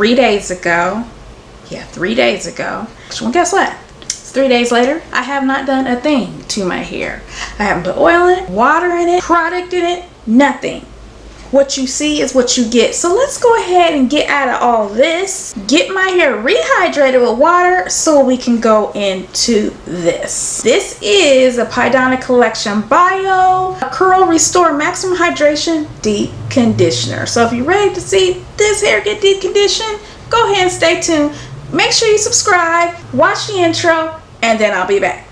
3 days ago. Yeah, 3 days ago. Well, guess what? It's 3 days later. I have not done a thing to my hair. I haven't put oil in it, water in it, product in it, nothing. What you see is what you get. So let's go ahead and get out of all this. Get my hair rehydrated with water so we can go into this. This is a Pydana Collection BIYO Curl Restore Maximum Hydration Deep Conditioner. So if you're ready to see this hair get deep conditioned, go ahead and stay tuned. Make sure you subscribe, watch the intro, and then I'll be back.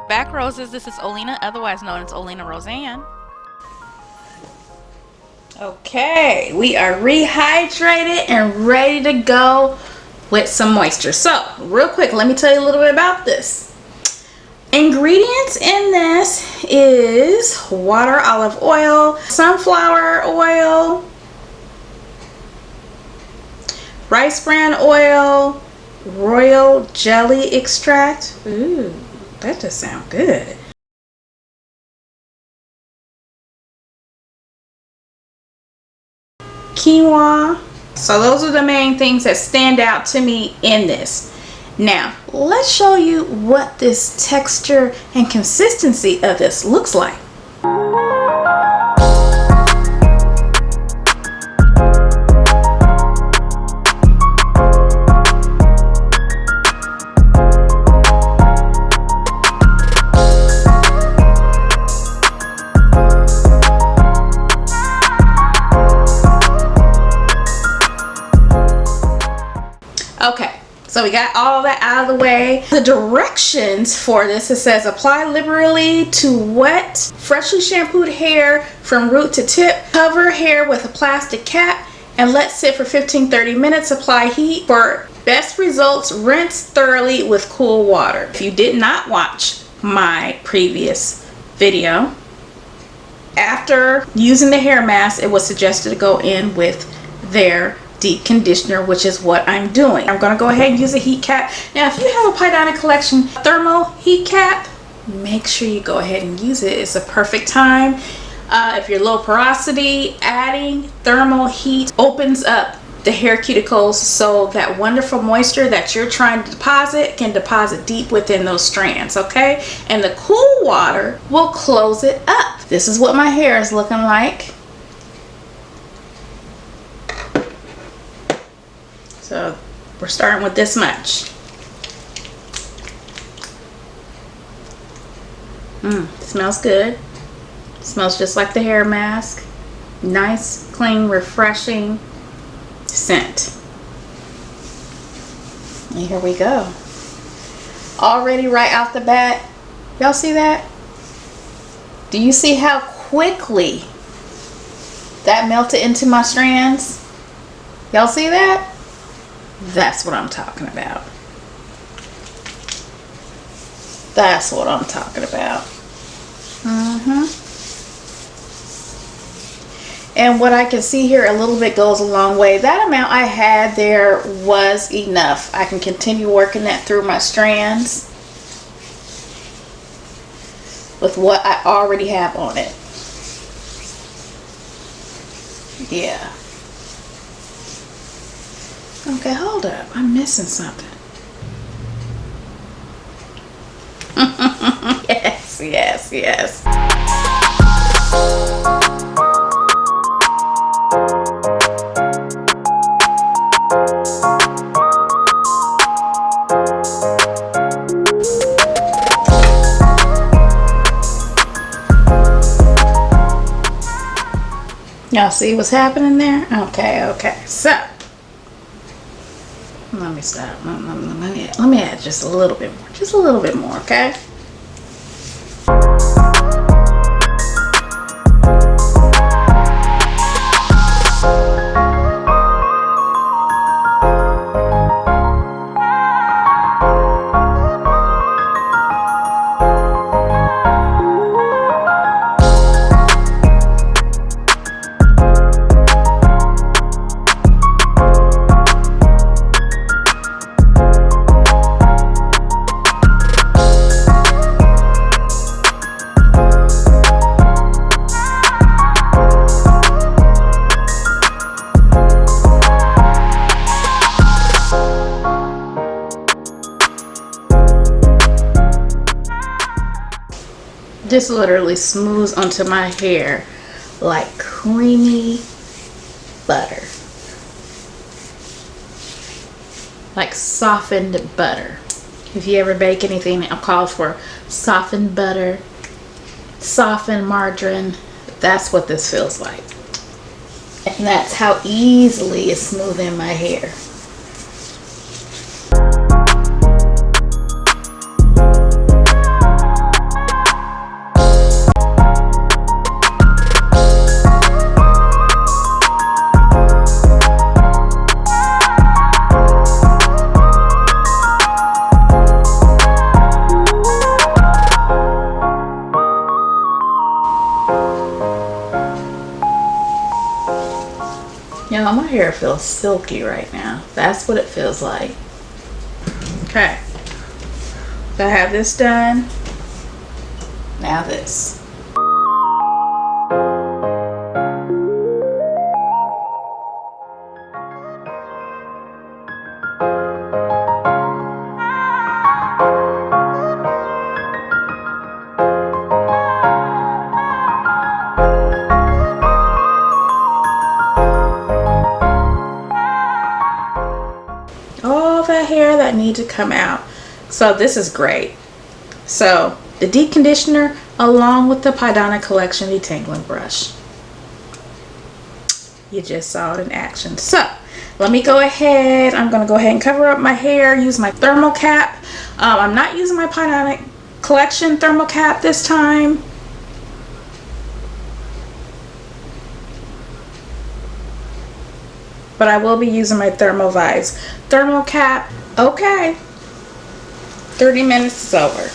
Back roses, this is Olena, otherwise known as OlenaRosanne. Okay, we are rehydrated and ready to go with some moisture. So real quick, let me tell you a little bit about this. Ingredients in this is water, olive oil, sunflower oil, rice bran oil, royal jelly extract. Ooh, that just sounds good. Quinoa. So those are the main things that stand out to me in this. Now let's show you what this texture and consistency of this looks like. Okay, so we got all that out of the way. The directions for this, it says apply liberally to wet, freshly shampooed hair from root to tip. Cover hair with a plastic cap and let sit for 15-30 minutes. Apply heat. For best results, rinse thoroughly with cool water. If you did not watch my previous video, after using the hair mask, it was suggested to go in with their deep conditioner, which is what I'm doing. I'm going to go ahead and use a heat cap. Now if you have a Pydana Collection thermal heat cap, make sure you go ahead and use it. It's a perfect time. If you're low porosity, adding thermal heat opens up the hair cuticles so that wonderful moisture that you're trying to deposit can deposit deep within those strands, okay? And the cool water will close it up. This is what my hair is looking like. So we're starting with this much. Smells good. Smells just like the hair mask. Nice, clean, refreshing scent. And here we go. Already right out the bat. Y'all see that? Do you see how quickly that melted into my strands? Y'all see that? That's what I'm talking about. That's what I'm talking about. And what I can see here, a little bit goes a long way. That amount I had there was enough. I can continue working that through my strands with what I already have on it. Yeah. Okay, hold up. I'm missing something. Yes, yes, yes. Y'all see what's happening there? Okay, okay. So let me stop. Let me add just a little bit more. Just a little bit more, okay? This literally smooths onto my hair like creamy butter. Like softened butter. If you ever bake anything, it calls for softened butter, softened margarine. That's what this feels like. And that's how easily it's smoothing my hair. You know, my hair feels silky right now. That's what it feels like. Okay. So I have this done. Now this. All that hair that needs to come out. So this is great. So the deep conditioner along with the Pydana Collection detangling brush. You just saw it in action. So let me go ahead. I'm going to go ahead and cover up my hair. Use my thermal cap. I'm not using my Pydana Collection thermal cap this time. But I will be using my Thermal Vibes thermal cap. Okay. 30 minutes is over.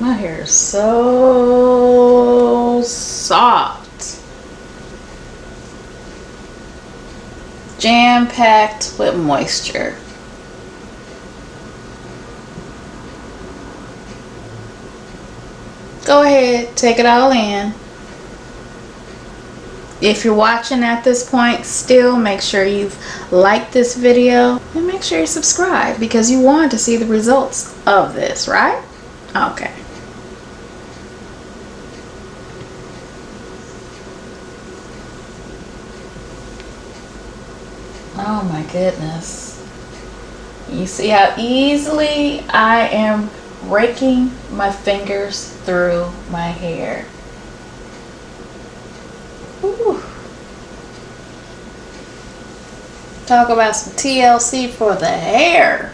My hair is so soft. Jam-packed with moisture. Go ahead, take it all in. If you're watching at this point still, make sure you've liked this video and make sure you subscribe because you want to see the results of this, right? Okay. Oh my goodness. You see how easily I am raking my fingers through my hair. Ooh. Talk about some TLC for the hair.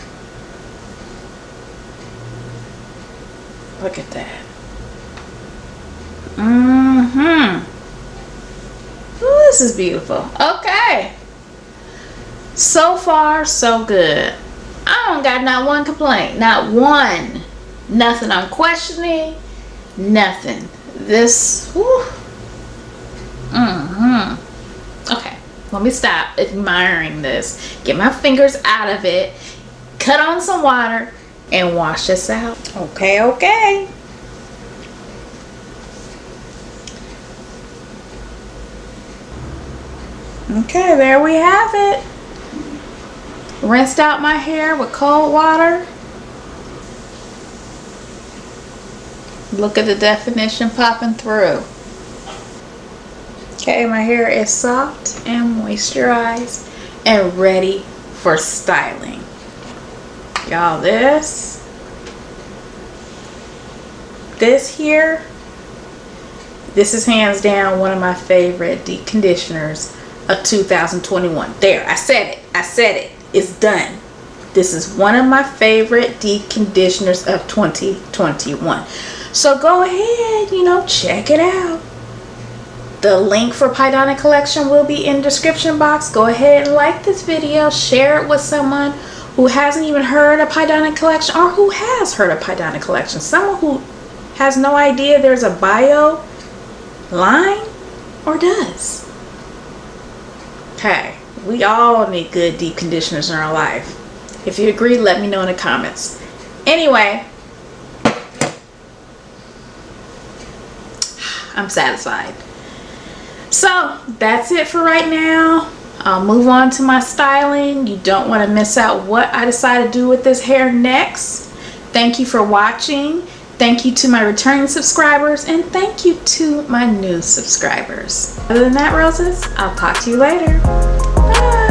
Look at that. Ooh, this is beautiful. Okay. So far, so good. I don't got not one complaint. Not one. Nothing I'm questioning. Nothing. This. Whew. Okay. Let me stop admiring this. Get my fingers out of it. Cut on some water and wash this out. Okay, okay. Okay, there we have it. Rinsed out my hair with cold water. Look at the definition popping through. Okay, my hair is soft and moisturized and ready for styling. Y'all, this here, this is hands down one of my favorite deep conditioners of 2021. There, I said it. I said it. It's done. This is one of my favorite deep conditioners of 2021. So go ahead, check it out. The link for Pydana Collection will be in the description box. Go ahead and like this video. Share it with someone who hasn't even heard of Pydana Collection, or who has heard of Pydana Collection, someone who has no idea there's a BIYO line, or does. Okay, we all need good deep conditioners in our life. If you agree, let me know in the comments. Anyway, I'm satisfied. So that's it for right now. I'll move on to my styling. You don't want to miss out what I decide to do with this hair next. Thank you for watching. Thank you to my returning subscribers, and thank you to my new subscribers. Other than that, roses, I'll talk to you later. Bye.